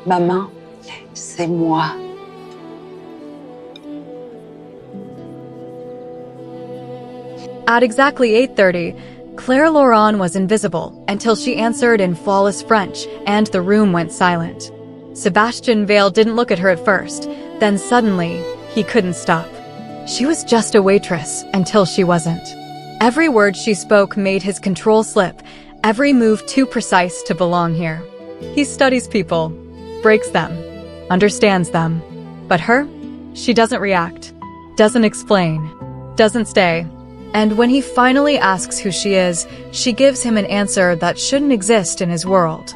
Maman, c'est moi. At exactly 8:30, Claire Laurent was invisible until she answered in flawless French, and the room went silent. Sebastian Vale didn't look at her at first, then suddenly, he couldn't stop. She was just a waitress until she wasn't. Every word she spoke made his control slip, every move too precise to belong here. He studies people, breaks them, understands them. But her? She doesn't react, doesn't explain, doesn't stay. And when he finally asks who she is, she gives him an answer that shouldn't exist in his world.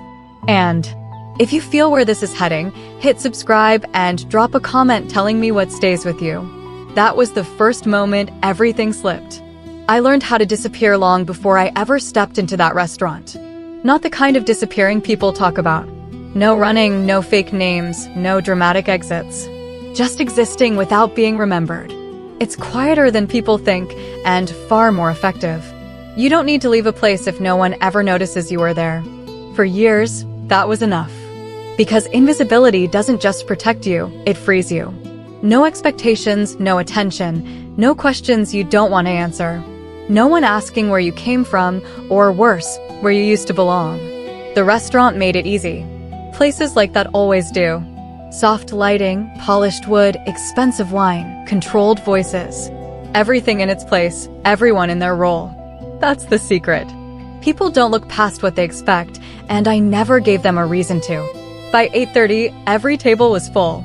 And if you feel where this is heading, hit subscribe and drop a comment telling me what stays with you. That was the first moment everything slipped. I learned how to disappear long before I ever stepped into that restaurant. Not the kind of disappearing people talk about. No running, no fake names, no dramatic exits. Just existing without being remembered. It's quieter than people think and far more effective. You don't need to leave a place if no one ever notices you are there. For years, that was enough. Because invisibility doesn't just protect you, it frees you. No expectations, no attention, no questions you don't want to answer. No one asking where you came from, or worse, where you used to belong. The restaurant made it easy. Places like that always do. Soft lighting, polished wood, expensive wine, controlled voices. Everything in its place, everyone in their role. That's the secret. People don't look past what they expect, and I never gave them a reason to. By 8:30, every table was full.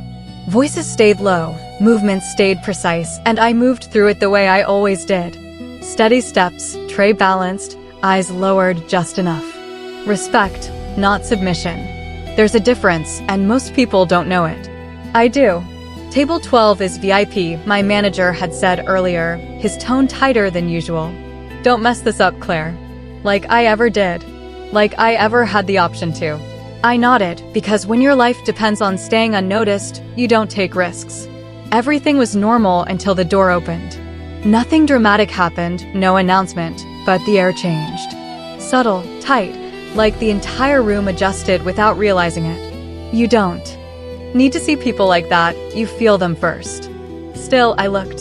Voices stayed low, movements stayed precise, and I moved through it the way I always did. Steady steps, tray balanced, eyes lowered just enough. Respect, not submission. There's a difference, and most people don't know it. I do. Table 12 is VIP, my manager had said earlier, his tone tighter than usual. Don't mess this up, Claire. Like I ever did. Like I ever had the option to. I nodded, because when your life depends on staying unnoticed, you don't take risks. Everything was normal until the door opened. Nothing dramatic happened, no announcement, but the air changed. Subtle, tight, like the entire room adjusted without realizing it. You don't need to see people like that, you feel them first. Still, I looked.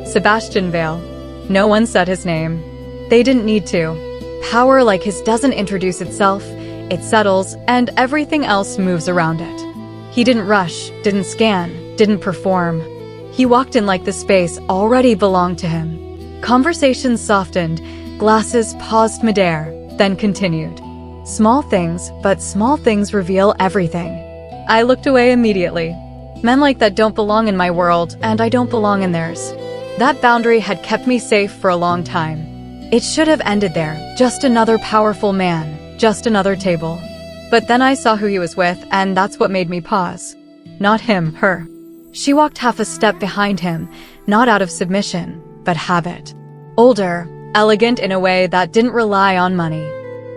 Sebastian Vale. No one said his name. They didn't need to. Power like his doesn't introduce itself, it settles, and everything else moves around it. He didn't rush, didn't scan, didn't perform. He walked in like the space already belonged to him. Conversations softened, glasses paused midair, then continued. Small things, but small things reveal everything. I looked away immediately. Men like that don't belong in my world, and I don't belong in theirs. That boundary had kept me safe for a long time. It should have ended there, just another powerful man, just another table. But then I saw who he was with, and that's what made me pause. Not him, her. She walked half a step behind him, not out of submission, but habit. Older, elegant in a way that didn't rely on money.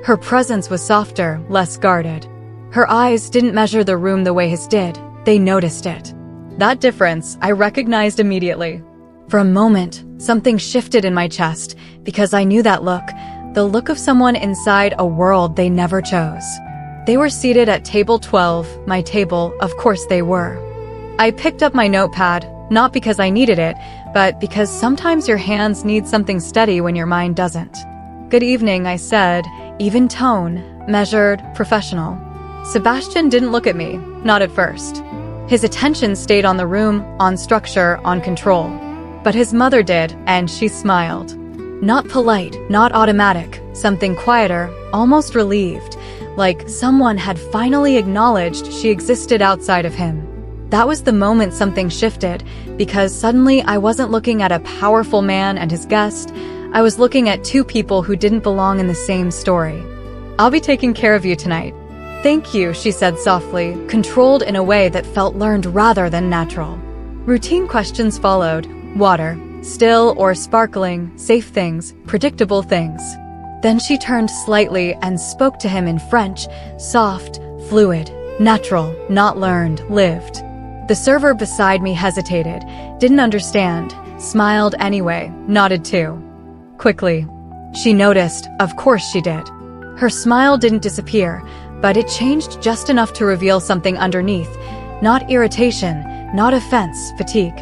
Her presence was softer, less guarded. Her eyes didn't measure the room the way his did, they noticed it. That difference I recognized immediately. For a moment, something shifted in my chest, because I knew that look, the look of someone inside a world they never chose. They were seated at table 12, my table, of course they were. I picked up my notepad, not because I needed it, but because sometimes your hands need something steady when your mind doesn't. Good evening, I said, even tone, measured, professional. Sebastian didn't look at me, not at first. His attention stayed on the room, on structure, on control. But his mother did, and she smiled. Not polite, not automatic, something quieter, almost relieved, like someone had finally acknowledged she existed outside of him. That was the moment something shifted, because suddenly I wasn't looking at a powerful man and his guest, I was looking at two people who didn't belong in the same story. I'll be taking care of you tonight. Thank you, she said softly, controlled in a way that felt learned rather than natural. Routine questions followed. Water, still or sparkling, safe things, predictable things. Then she turned slightly and spoke to him in French, soft, fluid, natural, not learned, lived. The server beside me hesitated, didn't understand, smiled anyway, nodded too. Quickly. She noticed, of course she did. Her smile didn't disappear, but it changed just enough to reveal something underneath. Not irritation, not offense, fatigue.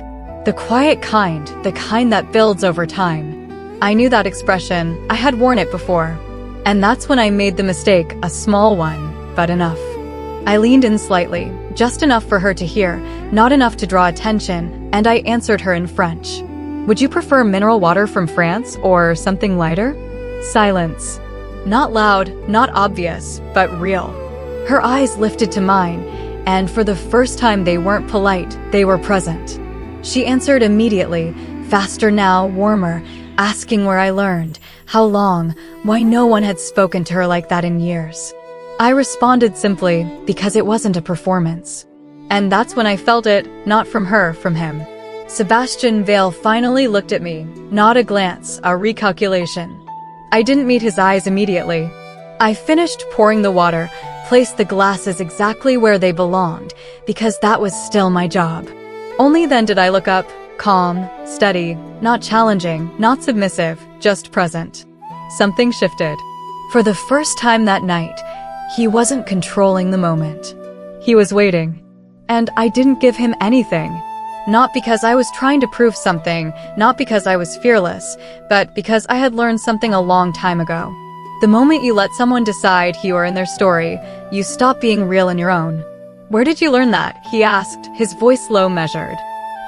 The quiet kind, the kind that builds over time. I knew that expression. I had worn it before. And that's when I made the mistake, a small one, but enough. I leaned in slightly, just enough for her to hear, not enough to draw attention, and I answered her in French. Would you prefer mineral water from France or something lighter? Silence. Not loud, not obvious, but real. Her eyes lifted to mine, and for the first time they weren't polite, they were present. She answered immediately, faster now, warmer, asking where I learned, how long, why no one had spoken to her like that in years. I responded simply, because it wasn't a performance. And that's when I felt it, not from her, from him. Sebastian Vale finally looked at me, not a glance, a recalculation. I didn't meet his eyes immediately. I finished pouring the water, placed the glasses exactly where they belonged, because that was still my job. Only then did I look up, calm, steady, not challenging, not submissive, just present. Something shifted. For the first time that night, he wasn't controlling the moment. He was waiting. And I didn't give him anything. Not because I was trying to prove something, not because I was fearless, but because I had learned something a long time ago. The moment you let someone decide you are in their story, you stop being real in your own. Where did you learn that? He asked, his voice low measured.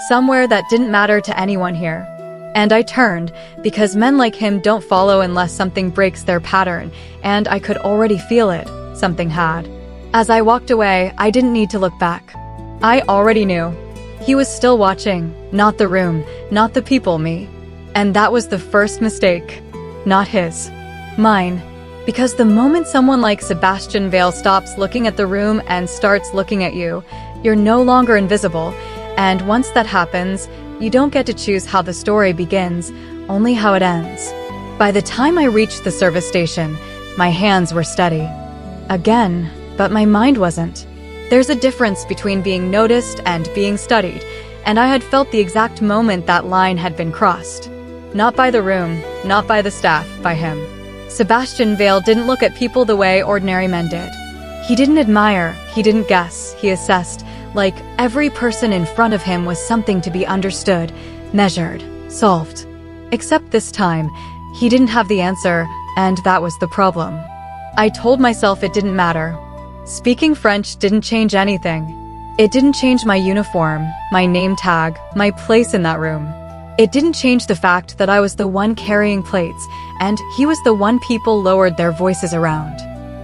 Somewhere that didn't matter to anyone here. And I turned, because men like him don't follow unless something breaks their pattern, and I could already feel it. Something had. As I walked away, I didn't need to look back. I already knew. He was still watching, not the room, not the people, me. And that was the first mistake. Not his. Mine. Because the moment someone like Sebastian Vale stops looking at the room and starts looking at you, you're no longer invisible. And once that happens, you don't get to choose how the story begins, only how it ends. By the time I reached the service station, my hands were steady. Again, but my mind wasn't. There's a difference between being noticed and being studied, and I had felt the exact moment that line had been crossed. Not by the room, not by the staff, by him. Sebastian Vale didn't look at people the way ordinary men did. He didn't admire, he didn't guess, he assessed, like every person in front of him was something to be understood, measured, solved. Except this time, he didn't have the answer, and that was the problem. I told myself it didn't matter. Speaking French didn't change anything. It didn't change my uniform, my name tag, my place in that room. It didn't change the fact that I was the one carrying plates, and he was the one people lowered their voices around.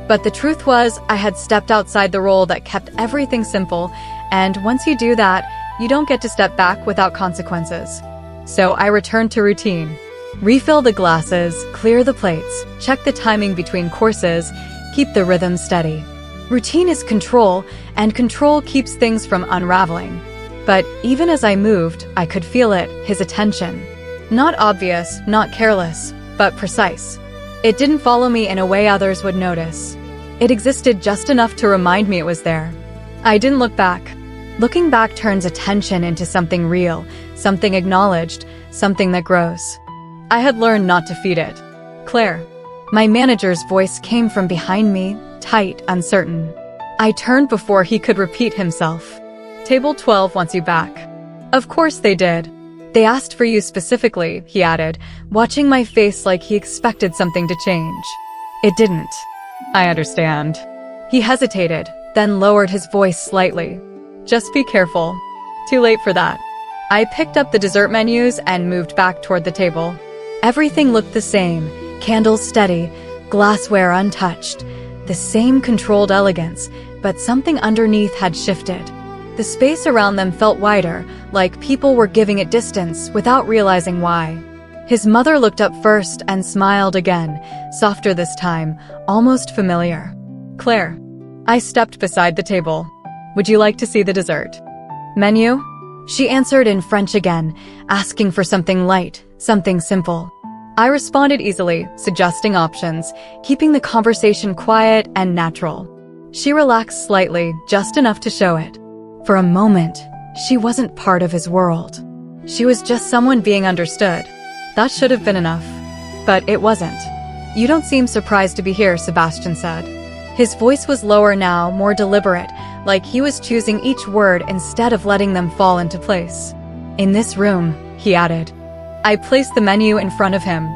But the truth was, I had stepped outside the role that kept everything simple, and once you do that, you don't get to step back without consequences. So I returned to routine. Refill the glasses, clear the plates, check the timing between courses, keep the rhythm steady. Routine is control, and control keeps things from unraveling. But even as I moved, I could feel it, his attention. Not obvious, not careless, but precise. It didn't follow me in a way others would notice. It existed just enough to remind me it was there. I didn't look back. Looking back turns attention into something real, something acknowledged, something that grows. I had learned not to feed it. Claire. My manager's voice came from behind me, tight, uncertain. I turned before he could repeat himself. Table 12 wants you back. Of course they did. They asked for you specifically, he added, watching my face like he expected something to change. It didn't. I understand. He hesitated, then lowered his voice slightly. Just be careful. Too late for that. I picked up the dessert menus and moved back toward the table. Everything looked the same, candles steady, glassware untouched, the same controlled elegance, but something underneath had shifted. The space around them felt wider, like people were giving it distance without realizing why. His mother looked up first and smiled again, softer this time, almost familiar. Claire. I stepped beside the table. Would you like to see the dessert menu? She answered in French again, asking for something light, something simple. I responded easily, suggesting options, keeping the conversation quiet and natural. She relaxed slightly, just enough to show it. For a moment, she wasn't part of his world. She was just someone being understood. That should have been enough. But it wasn't. You don't seem surprised to be here, Sebastian said. His voice was lower now, more deliberate, like he was choosing each word instead of letting them fall into place. "In this room," he added. I placed the menu in front of him.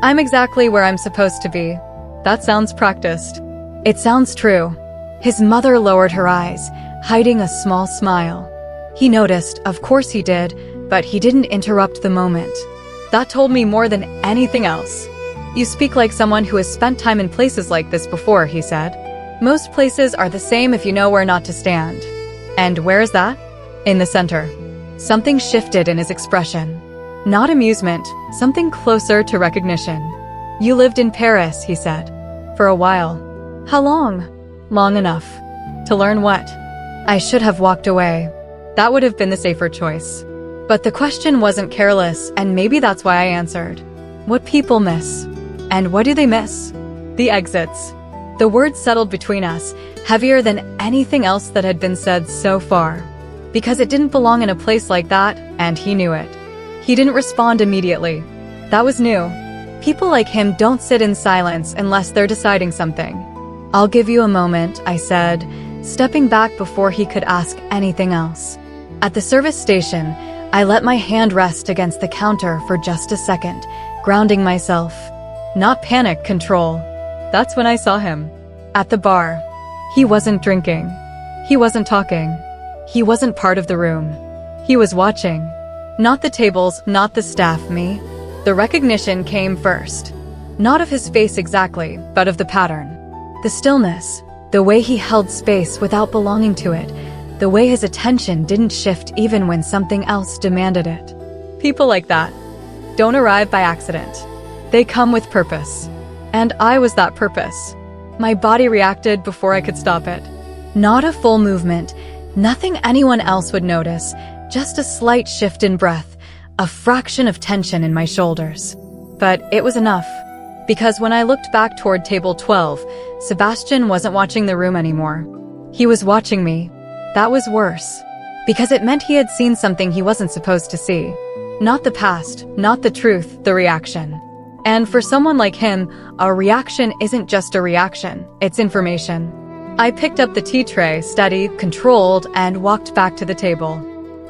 "I'm exactly where I'm supposed to be." "That sounds practiced." "It sounds true." His mother lowered her eyes, hiding a small smile. He noticed, of course he did, but he didn't interrupt the moment. "That told me more than anything else." "You speak like someone who has spent time in places like this before," he said. "Most places are the same if you know where not to stand." "And where is that?" "In the center." Something shifted in his expression. Not amusement, something closer to recognition. "You lived in Paris," he said. "For a while." "How long?" "Long enough." "To learn what?" I should have walked away. That would have been the safer choice. But the question wasn't careless, and maybe that's why I answered. "What people miss." "And what do they miss?" "The exits." The words settled between us, heavier than anything else that had been said so far. Because it didn't belong in a place like that, and he knew it. He didn't respond immediately. That was new. People like him don't sit in silence unless they're deciding something. "I'll give you a moment," I said, stepping back before he could ask anything else. At the service station, I let my hand rest against the counter for just a second, grounding myself. Not panic, control. That's when I saw him. At the bar. He wasn't drinking. He wasn't talking. He wasn't part of the room. He was watching. Not the tables, not the staff, me. The recognition came first. Not of his face exactly, but of the pattern. The stillness. The way he held space without belonging to it. The way his attention didn't shift even when something else demanded it. People like that don't arrive by accident. They come with purpose. And I was that purpose. My body reacted before I could stop it. Not a full movement, nothing anyone else would notice, just a slight shift in breath, a fraction of tension in my shoulders. But it was enough. Because when I looked back toward table 12, Sebastian wasn't watching the room anymore. He was watching me. That was worse. Because it meant he had seen something he wasn't supposed to see. Not the past, not the truth, the reaction. And for someone like him, a reaction isn't just a reaction, it's information. I picked up the tea tray, steady, controlled, and walked back to the table.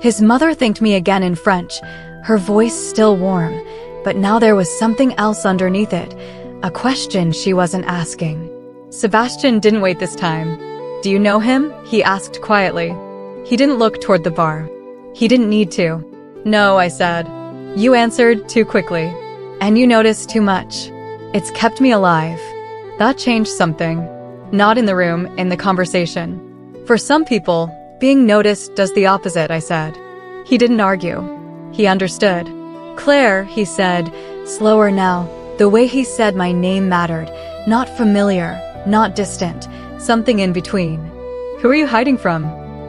His mother thanked me again in French, her voice still warm, but now there was something else underneath it, a question she wasn't asking. Sebastian didn't wait this time. "Do you know him?" he asked quietly. He didn't look toward the bar. He didn't need to. "No," I said. "You answered too quickly. And you noticed too much. It's kept me alive." That changed something. Not in the room, in the conversation. For some people, being noticed does the opposite, I said. He didn't argue. He understood. "Claire," he said, slower now. The way he said my name mattered. Not familiar, not distant, something in between. "Who are you hiding from?"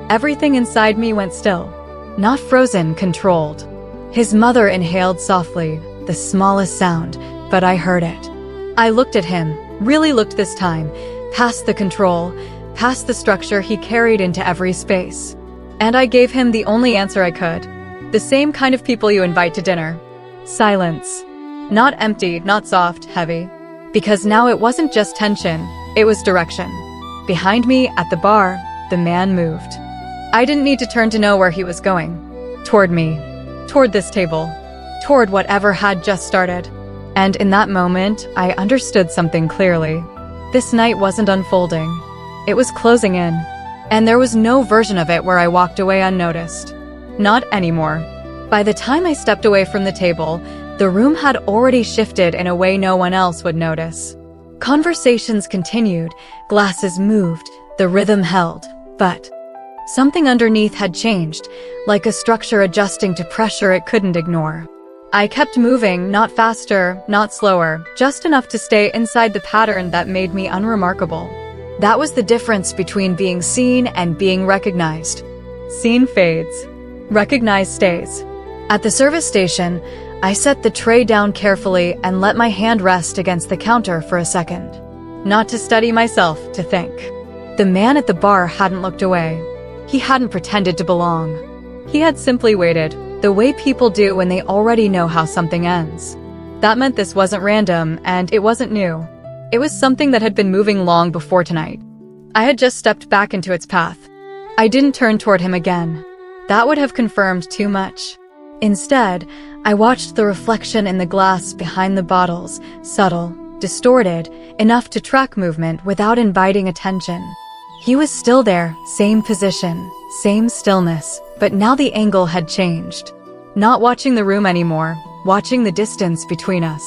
Everything inside me went still. Not frozen, controlled. His mother inhaled softly, the smallest sound, but I heard it. I looked at him, really looked this time, past the control, past the structure he carried into every space. And I gave him the only answer I could. The same kind of people you invite to dinner. Silence. Not empty, not soft, heavy. Because now it wasn't just tension, it was direction. Behind me, at the bar, the man moved. I didn't need to turn to know where he was going. Toward me. Toward this table. Toward whatever had just started. And in that moment, I understood something clearly. This night wasn't unfolding. It was closing in. And there was no version of it where I walked away unnoticed. Not anymore. By the time I stepped away from the table, the room had already shifted in a way no one else would notice. Conversations continued, glasses moved, the rhythm held, but something underneath had changed, like a structure adjusting to pressure it couldn't ignore. I kept moving, not faster, not slower, just enough to stay inside the pattern that made me unremarkable. That was the difference between being seen and being recognized. Seen fades. Recognized stays. At the service station, I set the tray down carefully and let my hand rest against the counter for a second. Not to study myself, to think. The man at the bar hadn't looked away. He hadn't pretended to belong. He had simply waited, the way people do when they already know how something ends. That meant this wasn't random, and it wasn't new. It was something that had been moving long before tonight. I had just stepped back into its path. I didn't turn toward him again. That would have confirmed too much. Instead, I watched the reflection in the glass behind the bottles, subtle, distorted, enough to track movement without inviting attention. He was still there, same position, same stillness, but now the angle had changed. Not watching the room anymore, watching the distance between us.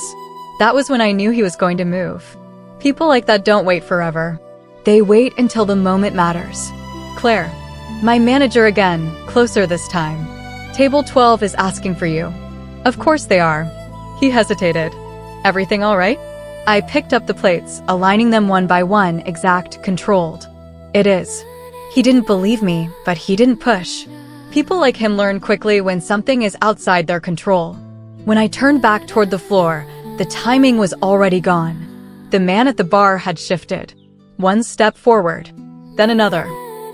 That was when I knew he was going to move. People like that don't wait forever. They wait until the moment matters. Claire. My manager again, closer this time. Table 12 is asking for you. Of course they are. He hesitated. Everything all right? I picked up the plates, aligning them one by one, exact, controlled. It is. He didn't believe me, but he didn't push. People like him learn quickly when something is outside their control. When I turned back toward the floor, the timing was already gone. The man at the bar had shifted. One step forward, then another.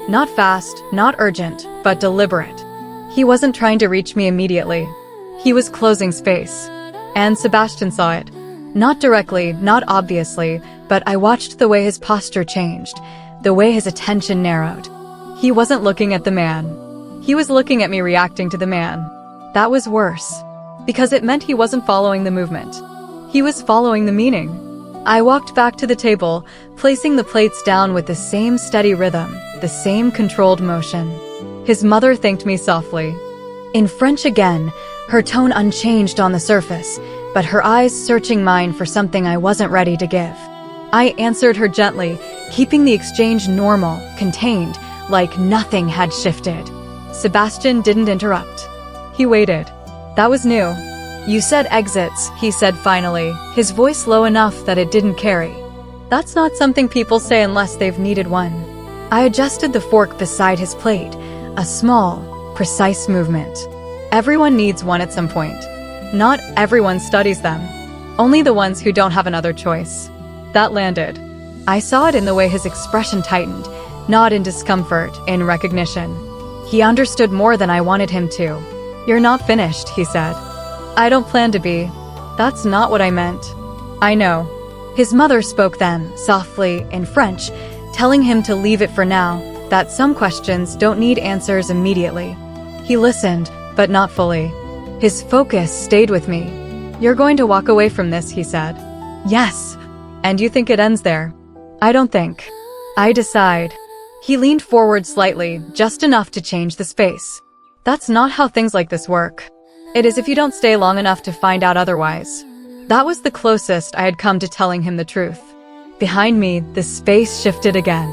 Not fast, not urgent, but deliberate. He wasn't trying to reach me immediately. He was closing space. And Sebastian saw it. Not directly, not obviously, but I watched the way his posture changed, the way his attention narrowed. He wasn't looking at the man. He was looking at me reacting to the man. That was worse, because it meant he wasn't following the movement. He was following the meaning. I walked back to the table, placing the plates down with the same steady rhythm, the same controlled motion. His mother thanked me softly. In French again, her tone unchanged on the surface, but her eyes searching mine for something I wasn't ready to give. I answered her gently, keeping the exchange normal, contained, like nothing had shifted. Sebastian didn't interrupt. He waited. That was new. You said exits, he said finally, his voice low enough that it didn't carry. That's not something people say unless they've needed one. I adjusted the fork beside his plate, a small, precise movement. Everyone needs one at some point. Not everyone studies them. Only the ones who don't have another choice. That landed. I saw it in the way his expression tightened, not in discomfort, in recognition. He understood more than I wanted him to. You're not finished, he said. I don't plan to be. That's not what I meant. I know. His mother spoke then, softly, in French, telling him to leave it for now, that some questions don't need answers immediately. He listened, but not fully. His focus stayed with me. You're going to walk away from this, he said. Yes. And you think it ends there? I don't think. I decide. He leaned forward slightly, just enough to change the space. That's not how things like this work. It is if you don't stay long enough to find out otherwise. That was the closest I had come to telling him the truth. Behind me, the space shifted again.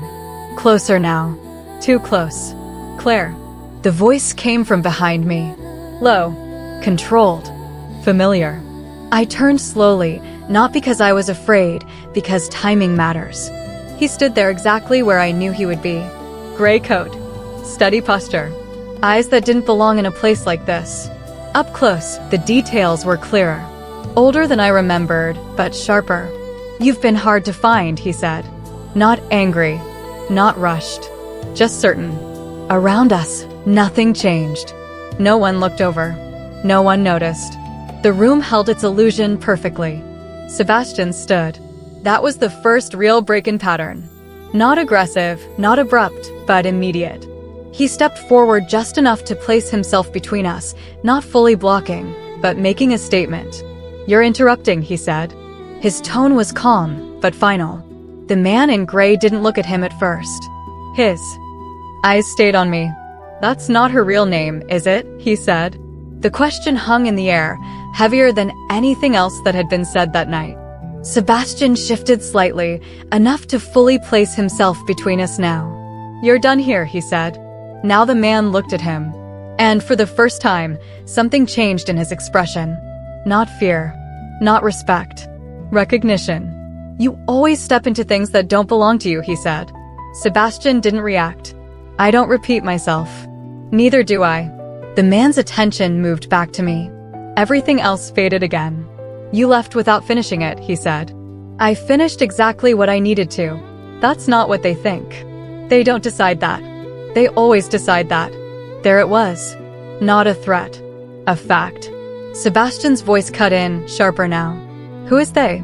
Closer now. Too close. Claire. The voice came from behind me. Low. Controlled. Familiar. I turned slowly, not because I was afraid, because timing matters. He stood there exactly where I knew he would be. Gray coat. Steady posture. Eyes that didn't belong in a place like this. Up close, the details were clearer. Older than I remembered, but sharper. You've been hard to find, he said. Not angry. Not rushed. Just certain. Around us, nothing changed. No one looked over. No one noticed. The room held its illusion perfectly. Sebastian stood. That was the first real break in pattern. Not aggressive, not abrupt, but immediate. He stepped forward just enough to place himself between us, not fully blocking, but making a statement. You're interrupting, he said. His tone was calm, but final. The man in gray didn't look at him at first. His eyes stayed on me. That's not her real name, is it? He said. The question hung in the air, heavier than anything else that had been said that night. Sebastian shifted slightly, enough to fully place himself between us now. You're done here, he said. Now the man looked at him. And for the first time, something changed in his expression. Not fear. Not respect. Recognition. You always step into things that don't belong to you, he said. Sebastian didn't react. I don't repeat myself. Neither do I. The man's attention moved back to me. Everything else faded again. You left without finishing it, he said. I finished exactly what I needed to. That's not what they think. They don't decide that. They always decide that. There it was. Not a threat. A fact. Sebastian's voice cut in, sharper now. Who is they?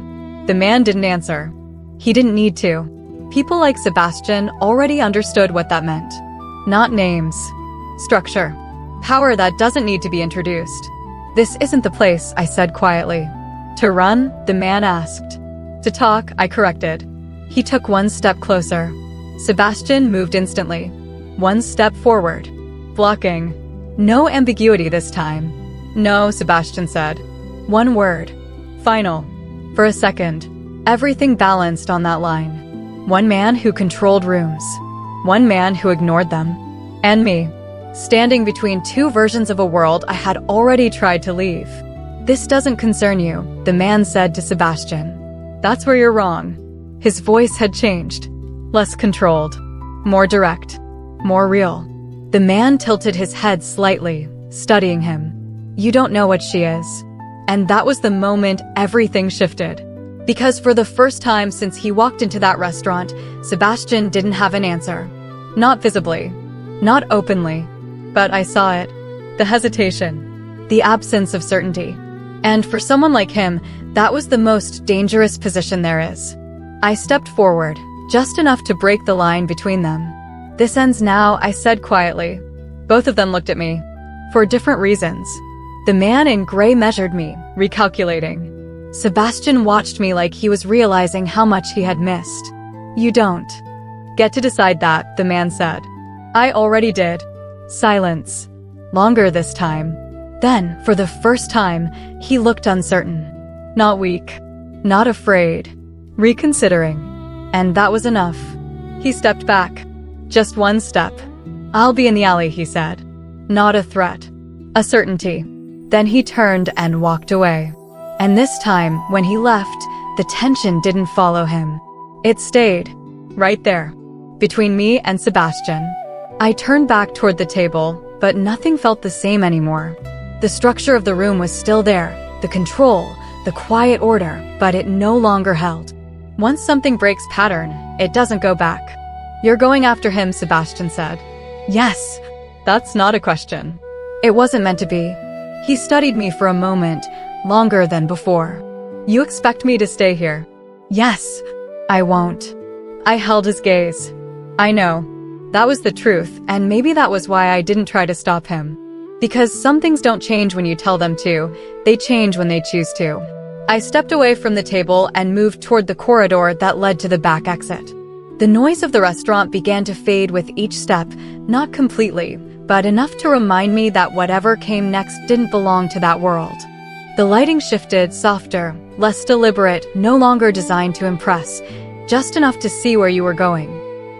The man didn't answer. He didn't need to. People like Sebastian already understood what that meant. Not names. Structure. Power that doesn't need to be introduced. This isn't the place, I said quietly. To run, the man asked. To talk, I corrected. He took one step closer. Sebastian moved instantly. One step forward. Blocking. No ambiguity this time. No, Sebastian said. One word. Final. For a second, everything balanced on that line. One man who controlled rooms. One man who ignored them. And me, standing between two versions of a world I had already tried to leave. This doesn't concern you, the man said to Sebastian. That's where you're wrong. His voice had changed. Less controlled. More direct. More real. The man tilted his head slightly, studying him. You don't know what she is. And that was the moment everything shifted. Because for the first time since he walked into that restaurant, Sebastian didn't have an answer. Not visibly. Not openly. But I saw it. The hesitation. The absence of certainty. And for someone like him, that was the most dangerous position there is. I stepped forward, just enough to break the line between them. This ends now, I said quietly. Both of them looked at me. For different reasons. The man in gray measured me, recalculating. Sebastian watched me like he was realizing how much he had missed. You don't get to decide that, the man said. I already did. Silence. Longer this time. Then, for the first time, he looked uncertain. Not weak. Not afraid. Reconsidering. And that was enough. He stepped back. Just one step. I'll be in the alley, he said. Not a threat. A certainty. Then he turned and walked away. And this time, when he left, the tension didn't follow him. It stayed. Right there. Between me and Sebastian. I turned back toward the table, but nothing felt the same anymore. The structure of the room was still there. The control, the quiet order, but it no longer held. Once something breaks pattern, it doesn't go back. You're going after him, Sebastian said. Yes. That's not a question. It wasn't meant to be. He studied me for a moment, longer than before. You expect me to stay here? Yes. I won't. I held his gaze. I know. That was the truth, and maybe that was why I didn't try to stop him. Because some things don't change when you tell them to, they change when they choose to. I stepped away from the table and moved toward the corridor that led to the back exit. The noise of the restaurant began to fade with each step, not completely, but enough to remind me that whatever came next didn't belong to that world. The lighting shifted, softer, less deliberate, no longer designed to impress, just enough to see where you were going.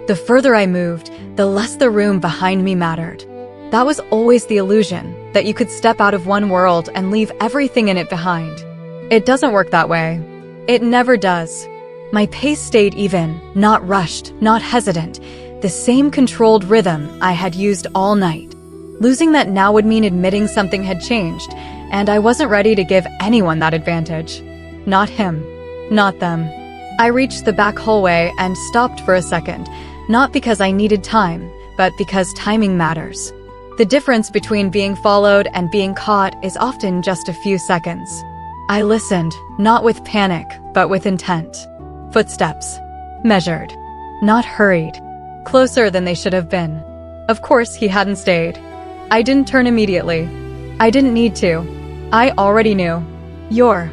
The further I moved, the less the room behind me mattered. That was always the illusion, that you could step out of one world and leave everything in it behind. It doesn't work that way. It never does. My pace stayed even, not rushed, not hesitant, the same controlled rhythm I had used all night. Losing that now would mean admitting something had changed, and I wasn't ready to give anyone that advantage. Not him. Not them. I reached the back hallway and stopped for a second, not because I needed time, but because timing matters. The difference between being followed and being caught is often just a few seconds. I listened, not with panic, but with intent. Footsteps. Measured. Not hurried. Closer than they should have been. Of course, he hadn't stayed. I didn't turn immediately. I didn't need to. I already knew. You're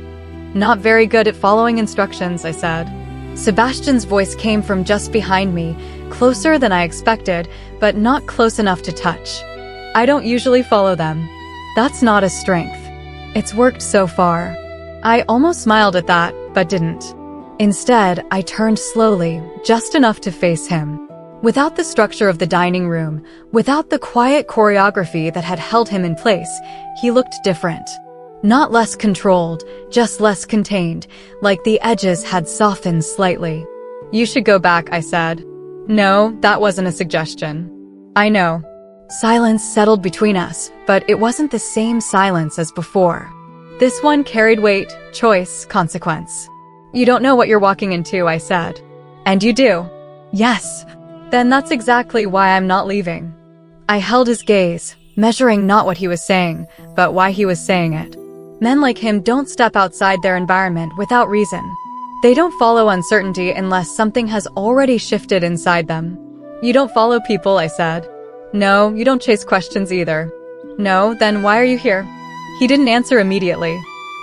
not very good at following instructions, I said. Sebastian's voice came from just behind me, closer than I expected, but not close enough to touch. I don't usually follow them. That's not a strength. It's worked so far. I almost smiled at that, but didn't. Instead, I turned slowly, just enough to face him. Without the structure of the dining room, without the quiet choreography that had held him in place, he looked different. Not less controlled, just less contained, like the edges had softened slightly. You should go back, I said. No, that wasn't a suggestion. I know. Silence settled between us, but it wasn't the same silence as before. This one carried weight, choice, consequence. You don't know what you're walking into, I said. And you do. Yes. Then that's exactly why I'm not leaving. I held his gaze, measuring not what he was saying, but why he was saying it. Men like him don't step outside their environment without reason. They don't follow uncertainty unless something has already shifted inside them. You don't follow people, I said. No, you don't chase questions either. No, then why are you here? He didn't answer immediately.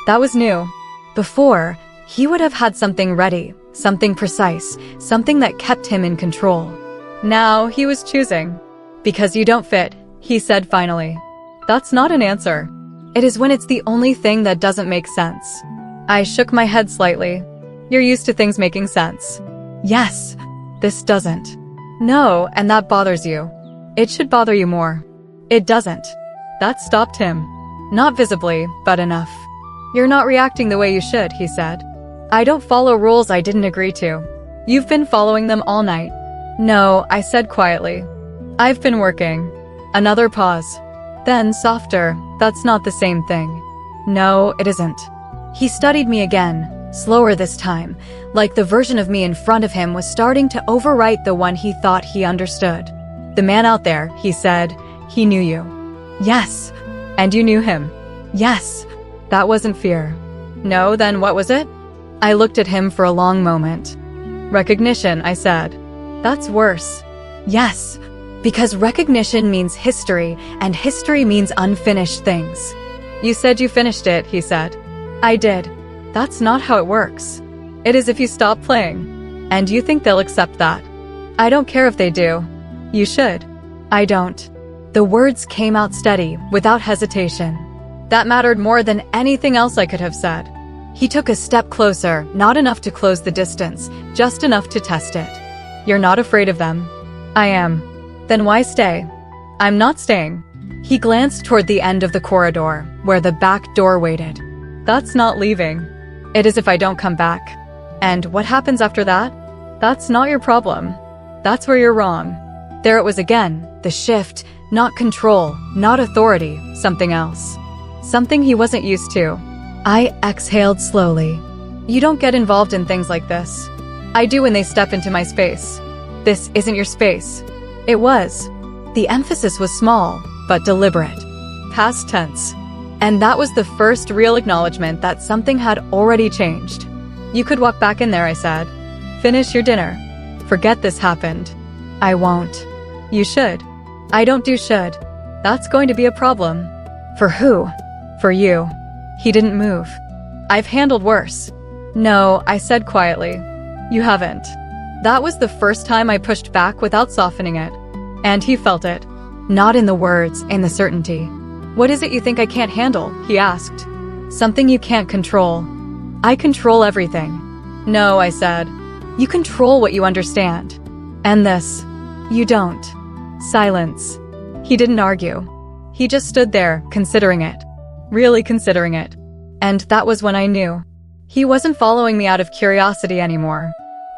That was new. Before, he would have had something ready, something precise, something that kept him in control. Now, he was choosing. Because you don't fit, he said finally. That's not an answer. It is when it's the only thing that doesn't make sense. I shook my head slightly. You're used to things making sense. Yes, this doesn't. No, and that bothers you. It should bother you more. It doesn't. That stopped him. Not visibly, but enough. You're not reacting the way you should, he said. I don't follow rules I didn't agree to. You've been following them all night. No, I said quietly. I've been working. Another pause. Then, softer, that's not the same thing. No, it isn't. He studied me again, slower this time, like the version of me in front of him was starting to overwrite the one he thought he understood. The man out there, he said, he knew you. Yes. And you knew him. Yes. That wasn't fear. No, then what was it? I looked at him for a long moment. Recognition, I said. That's worse. Yes. Because recognition means history, and history means unfinished things. You said you finished it, he said. I did. That's not how it works. It is if you stop playing. And you think they'll accept that. I don't care if they do. You should. I don't. The words came out steady, without hesitation. That mattered more than anything else I could have said. He took a step closer, not enough to close the distance, just enough to test it. You're not afraid of them. I am. Then why stay? I'm not staying. He glanced toward the end of the corridor, where the back door waited. That's not leaving. It is if I don't come back. And what happens after that? That's not your problem. That's where you're wrong. There it was again, the shift, not control, not authority, something else. Something he wasn't used to. I exhaled slowly. You don't get involved in things like this. I do when they step into my space. This isn't your space. It was. The emphasis was small, but deliberate. Past tense. And that was the first real acknowledgement that something had already changed. You could walk back in there, I said. Finish your dinner. Forget this happened. I won't. You should. I don't do should. That's going to be a problem. For who? For you. He didn't move. I've handled worse. No, I said quietly. You haven't. That was the first time I pushed back without softening it. And he felt it. Not in the words, in the certainty. What is it you think I can't handle? He asked. Something you can't control. I control everything. No, I said. You control what you understand. And this. You don't. Silence. He didn't argue. He just stood there, considering it. Really considering it. And that was when I knew. He wasn't following me out of curiosity anymore.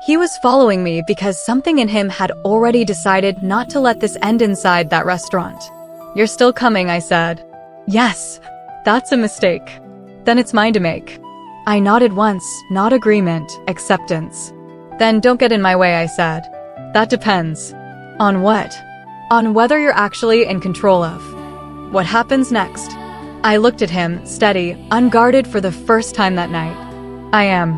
He was following me because something in him had already decided not to let this end inside that restaurant. You're still coming, I said. Yes. That's a mistake. Then it's mine to make. I nodded once, not agreement, acceptance. Then don't get in my way, I said. That depends. On what? On whether you're actually in control of. What happens next? I looked at him, steady, unguarded for the first time that night. I am.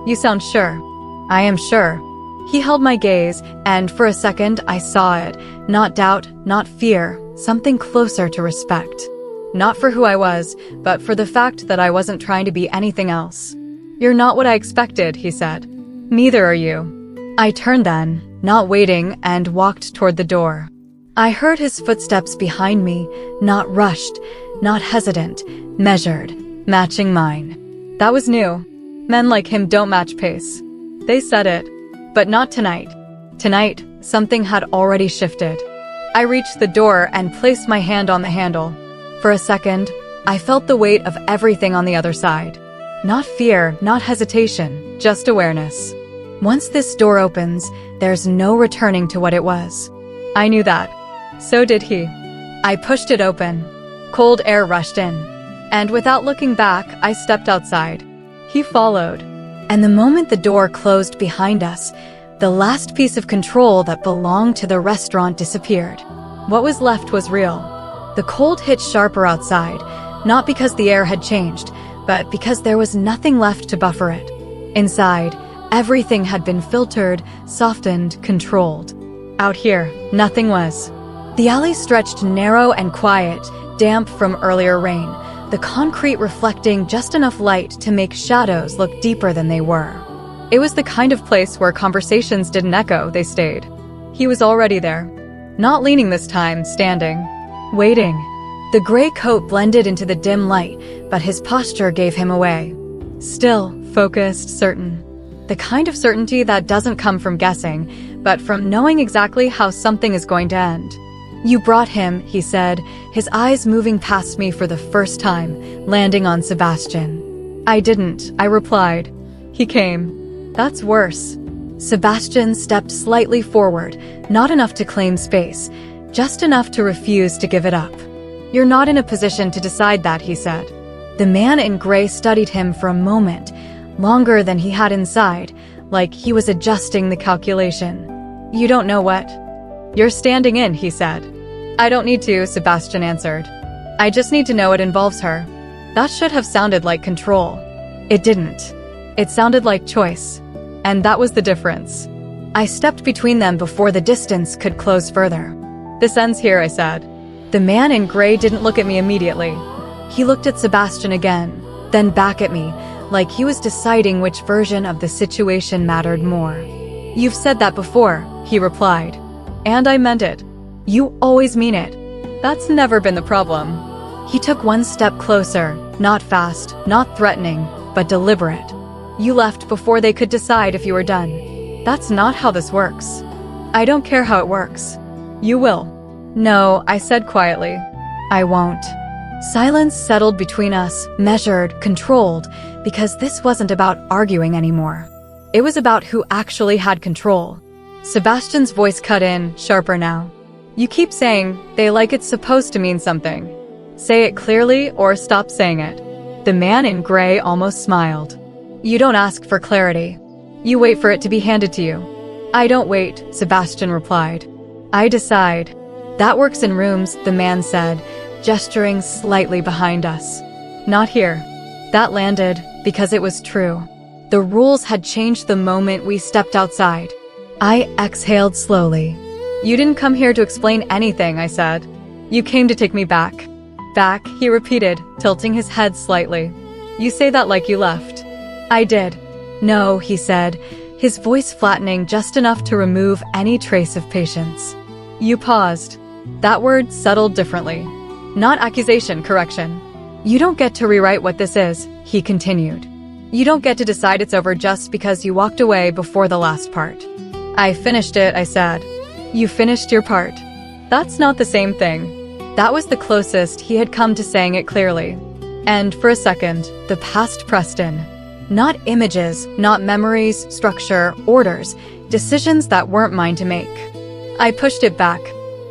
You sound sure. I am sure. He held my gaze, and for a second I saw it. Not doubt, not fear, something closer to respect. Not for who I was, but for the fact that I wasn't trying to be anything else. You're not what I expected, he said. Neither are you. I turned then, not waiting, and walked toward the door. I heard his footsteps behind me, not rushed, not hesitant, measured, matching mine. That was new. Men like him don't match pace. They said it. But not tonight. Tonight, something had already shifted. I reached the door and placed my hand on the handle. For a second, I felt the weight of everything on the other side. Not fear, not hesitation, just awareness. Once this door opens, there's no returning to what it was. I knew that. So did he. I pushed it open. Cold air rushed in. And without looking back, I stepped outside. He followed. And the moment the door closed behind us, the last piece of control that belonged to the restaurant disappeared. What was left was real. The cold hit sharper outside, not because the air had changed, but because there was nothing left to buffer it. Inside, Everything had been filtered, softened, controlled. Out here, nothing was. The alley stretched narrow and quiet, damp from earlier rain, the concrete reflecting just enough light to make shadows look deeper than they were. It was the kind of place where conversations didn't echo, they stayed. He was already there. Not leaning this time, standing. Waiting. The gray coat blended into the dim light, but his posture gave him away. Still, focused, certain. The kind of certainty that doesn't come from guessing, but from knowing exactly how something is going to end. You brought him, he said, his eyes moving past me for the first time, landing on Sebastian. I didn't, I replied. He came. That's worse. Sebastian stepped slightly forward, not enough to claim space, just enough to refuse to give it up. You're not in a position to decide that, he said. The man in gray studied him for a moment, longer than he had inside, like he was adjusting the calculation. You don't know what? You're standing in, he said. I don't need to, Sebastian answered. I just need to know it involves her. That should have sounded like control. It didn't. It sounded like choice. And that was the difference. I stepped between them before the distance could close further. This ends here, I said. The man in gray didn't look at me immediately. He looked at Sebastian again, then back at me, like he was deciding which version of the situation mattered more. You've said that before, he replied. And I meant it. You always mean it. That's never been the problem. He took one step closer, not fast, not threatening, but deliberate. You left before they could decide if you were done. That's not how this works. I don't care how it works. You will. No, I said quietly. I won't. Silence settled between us, measured, controlled, because this wasn't about arguing anymore. It was about who actually had control. Sebastian's voice cut in, sharper now. You keep saying, they like it's supposed to mean something. Say it clearly or stop saying it. The man in gray almost smiled. You don't ask for clarity. You wait for it to be handed to you. I don't wait, Sebastian replied. I decide. That works in rooms, the man said, gesturing slightly behind us. Not here. That landed because it was true. The rules had changed the moment we stepped outside. I exhaled slowly. You didn't come here to explain anything, I said. You came to take me back. Back, he repeated, tilting his head slightly. You say that like you left. I did. No, he said, his voice flattening just enough to remove any trace of patience. You paused. That word settled differently. Not accusation, correction. You don't get to rewrite what this is, he continued. You don't get to decide it's over just because you walked away before the last part. I finished it, I said. You finished your part. That's not the same thing. That was the closest he had come to saying it clearly. And for a second, the past pressed in. Not images, not memories, structure, orders, decisions that weren't mine to make. I pushed it back.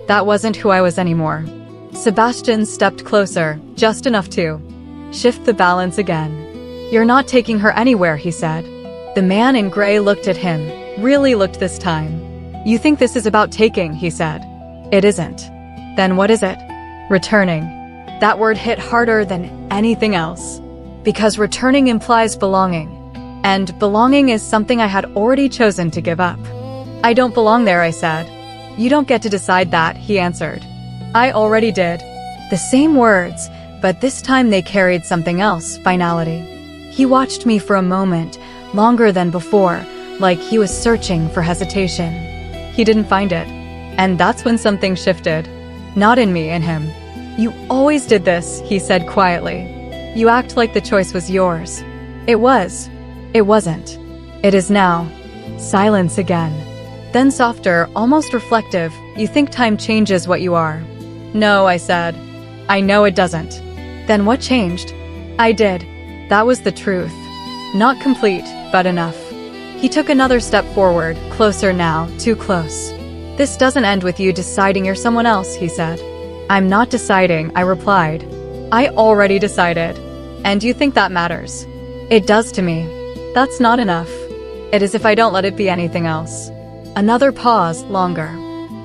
That wasn't who I was anymore. Sebastian stepped closer, just enough to shift the balance again. You're not taking her anywhere, he said. The man in gray looked at him, really looked this time. You think this is about taking, he said. It isn't. Then what is it? Returning. That word hit harder than anything else. Because returning implies belonging. And belonging is something I had already chosen to give up. I don't belong there, I said. You don't get to decide that, he answered. I already did. The same words, but this time they carried something else, finality. He watched me for a moment, longer than before, like he was searching for hesitation. He didn't find it. And that's when something shifted. Not in me, in him. You always did this, he said quietly. You act like the choice was yours. It was. It wasn't. It is now. Silence again. Then softer, almost reflective, you think time changes what you are. No, I said. I know it doesn't. Then what changed? I did. That was the truth. Not complete, but enough. He took another step forward, closer now, too close. This doesn't end with you deciding you're someone else, he said. I'm not deciding, I replied. I already decided. And you think that matters? It does to me. That's not enough. It is if I don't let it be anything else. Another pause, longer.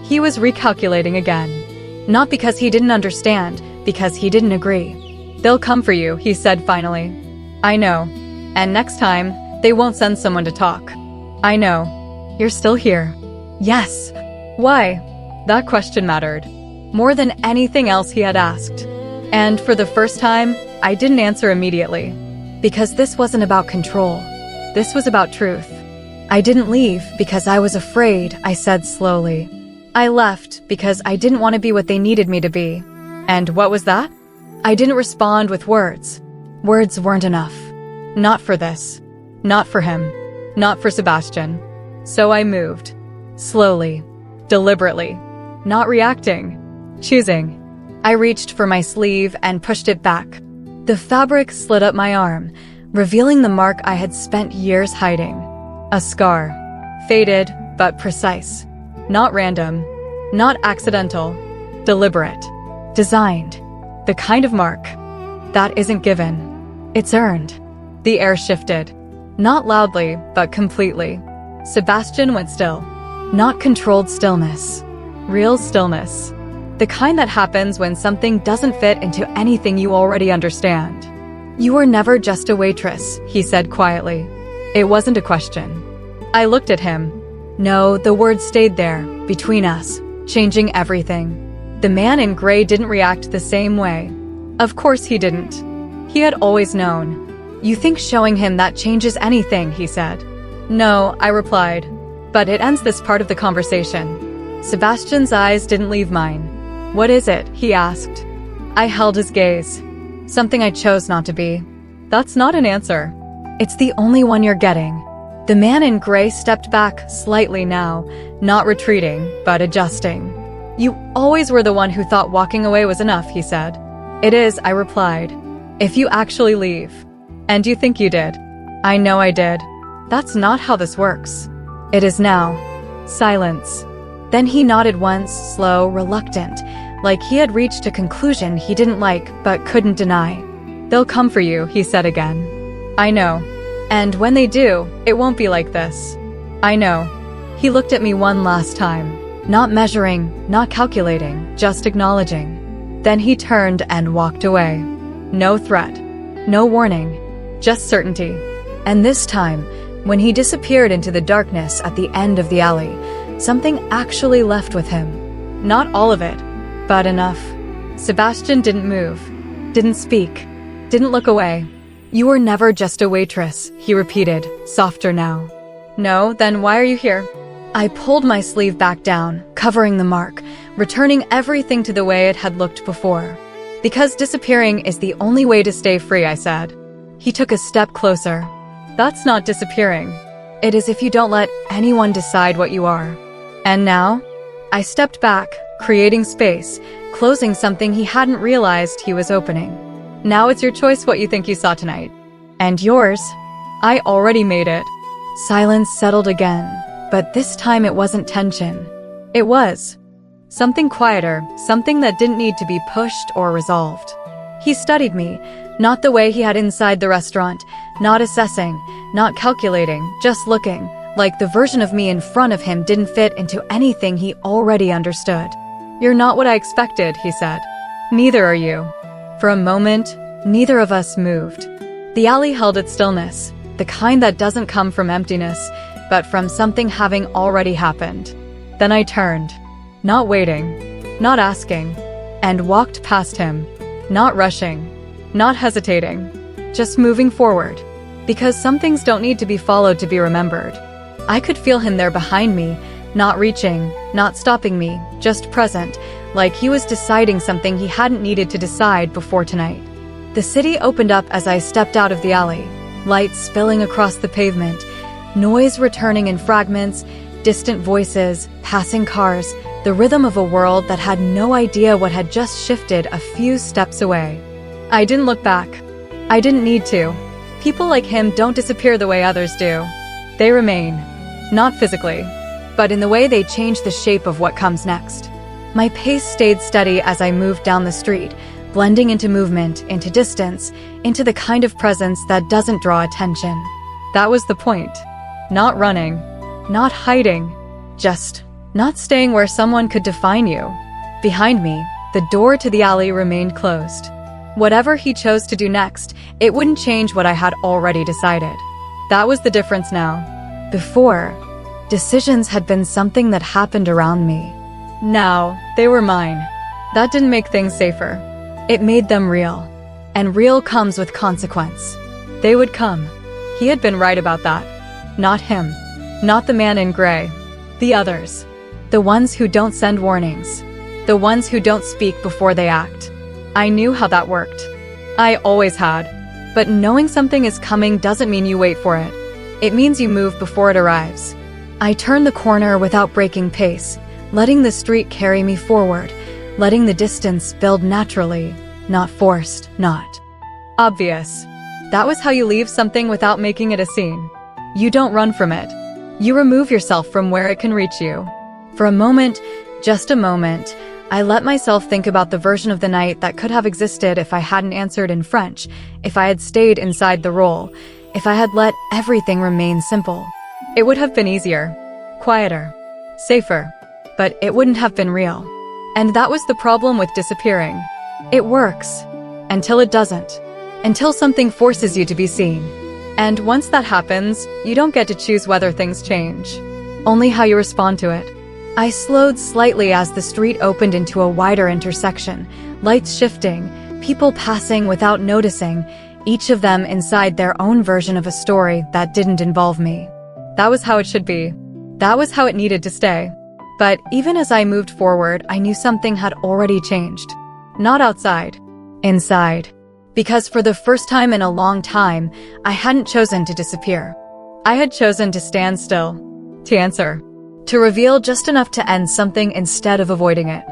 He was recalculating again. Not because he didn't understand, because he didn't agree. They'll come for you, he said finally. I know. And next time, they won't send someone to talk. I know. You're still here. Yes. Why? That question mattered. More than anything else he had asked. And for the first time, I didn't answer immediately. Because this wasn't about control. This was about truth. I didn't leave because I was afraid, I said slowly. I left because I didn't want to be what they needed me to be. And what was that? I didn't respond with words. Words weren't enough. Not for this. Not for him. Not for Sebastian. So I moved. Slowly. Deliberately. Not reacting. Choosing. I reached for my sleeve and pushed it back. The fabric slid up my arm, revealing the mark I had spent years hiding. A scar. Faded, but precise. Not random. Not accidental. Deliberate. Designed. The kind of mark that isn't given. It's earned. The air shifted. Not loudly, but completely. Sebastian went still. Not controlled stillness. Real stillness. The kind that happens when something doesn't fit into anything you already understand. You were never just a waitress, he said quietly. It wasn't a question. I looked at him. No, the words stayed there, between us, changing everything. The man in gray didn't react the same way. Of course he didn't. He had always known. You think showing him that changes anything, he said. No, I replied. But it ends this part of the conversation. Sebastian's eyes didn't leave mine. What is it? He asked. I held his gaze. Something I chose not to be. That's not an answer. It's the only one you're getting. The man in gray stepped back slightly now, not retreating, but adjusting. You always were the one who thought walking away was enough, he said. It is, I replied. If you actually leave. And you think you did. I know I did. That's not how this works. It is now. Silence. Then he nodded once, slow, reluctant, like he had reached a conclusion he didn't like but couldn't deny. They'll come for you, he said again. I know. And when they do, it won't be like this. I know. He looked at me one last time. Not measuring, not calculating, just acknowledging. Then he turned and walked away. No threat. No warning. Just certainty. And this time, when he disappeared into the darkness at the end of the alley, something actually left with him. Not all of it, but enough. Sebastian didn't move. Didn't speak. Didn't look away. You were never just a waitress, he repeated, softer now. No, then why are you here? I pulled my sleeve back down, covering the mark, returning everything to the way it had looked before. Because disappearing is the only way to stay free, I said. He took a step closer. That's not disappearing. It is if you don't let anyone decide what you are. And now? I stepped back, creating space, closing something he hadn't realized he was opening. Now it's your choice what you think you saw tonight. And yours. I already made it. Silence settled again. But this time it wasn't tension. It was something quieter, something that didn't need to be pushed or resolved. He studied me, not the way he had inside the restaurant, not assessing, not calculating, just looking, like the version of me in front of him didn't fit into anything he already understood. You're not what I expected, he said. Neither are you. For a moment, neither of us moved. The alley held its stillness, the kind that doesn't come from emptiness, but from something having already happened. Then I turned, not waiting, not asking, and walked past him, not rushing, not hesitating, just moving forward. Because some things don't need to be followed to be remembered. I could feel him there behind me, not reaching, not stopping me, just present, like he was deciding something he hadn't needed to decide before tonight. The city opened up as I stepped out of the alley, lights spilling across the pavement, noise returning in fragments, distant voices, passing cars, the rhythm of a world that had no idea what had just shifted a few steps away. I didn't look back. I didn't need to. People like him don't disappear the way others do. They remain. Not physically, but in the way they change the shape of what comes next. My pace stayed steady as I moved down the street, blending into movement, into distance, into the kind of presence that doesn't draw attention. That was the point. Not running, not hiding, just not staying where someone could define you. Behind me, the door to the alley remained closed. Whatever he chose to do next, it wouldn't change what I had already decided. That was the difference now. Before, decisions had been something that happened around me. Now, they were mine. That didn't make things safer. It made them real. And real comes with consequence. They would come. He had been right about that. Not him. Not the man in gray. The others. The ones who don't send warnings. The ones who don't speak before they act. I knew how that worked. I always had. But knowing something is coming doesn't mean you wait for it. It means you move before it arrives. I turned the corner without breaking pace, letting the street carry me forward, letting the distance build naturally, not forced, not obvious. That was how you leave something without making it a scene. You don't run from it. You remove yourself from where it can reach you. For a moment, just a moment, I let myself think about the version of the night that could have existed if I hadn't answered in French, if I had stayed inside the role, if I had let everything remain simple. It would have been easier, quieter, safer, but it wouldn't have been real. And that was the problem with disappearing. It works, until it doesn't, until something forces you to be seen. And once that happens, you don't get to choose whether things change, only how you respond to it. I slowed slightly as the street opened into a wider intersection, lights shifting, people passing without noticing, each of them inside their own version of a story that didn't involve me. That was how it should be. That was how it needed to stay. But even as I moved forward, I knew something had already changed. Not outside. Inside. Because for the first time in a long time, I hadn't chosen to disappear. I had chosen to stand still. To answer. To reveal just enough to end something instead of avoiding it.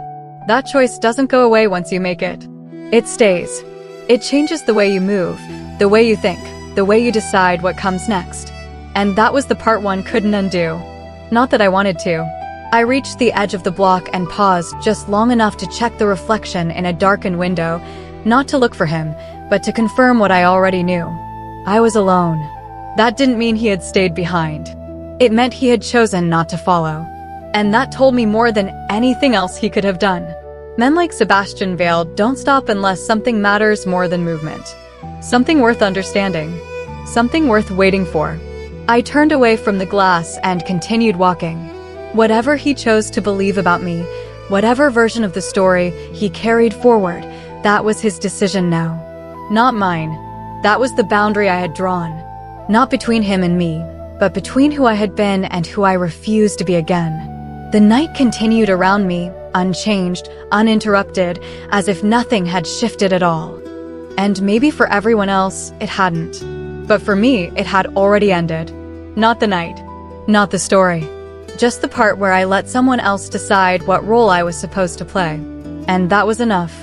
That choice doesn't go away once you make it. It stays. It changes the way you move, the way you think, the way you decide what comes next. And that was the part one couldn't undo. Not that I wanted to. I reached the edge of the block and paused just long enough to check the reflection in a darkened window, not to look for him, but to confirm what I already knew. I was alone. That didn't mean he had stayed behind. It meant he had chosen not to follow. And that told me more than anything else he could have done. Men like Sebastian Vale don't stop unless something matters more than movement. Something worth understanding. Something worth waiting for. I turned away from the glass and continued walking. Whatever he chose to believe about me, whatever version of the story he carried forward, that was his decision now. Not mine. That was the boundary I had drawn. Not between him and me, but between who I had been and who I refused to be again. The night continued around me, unchanged, uninterrupted, as if nothing had shifted at all. And maybe for everyone else, it hadn't. But for me, it had already ended. Not the night. Not the story. Just the part where I let someone else decide what role I was supposed to play. And that was enough.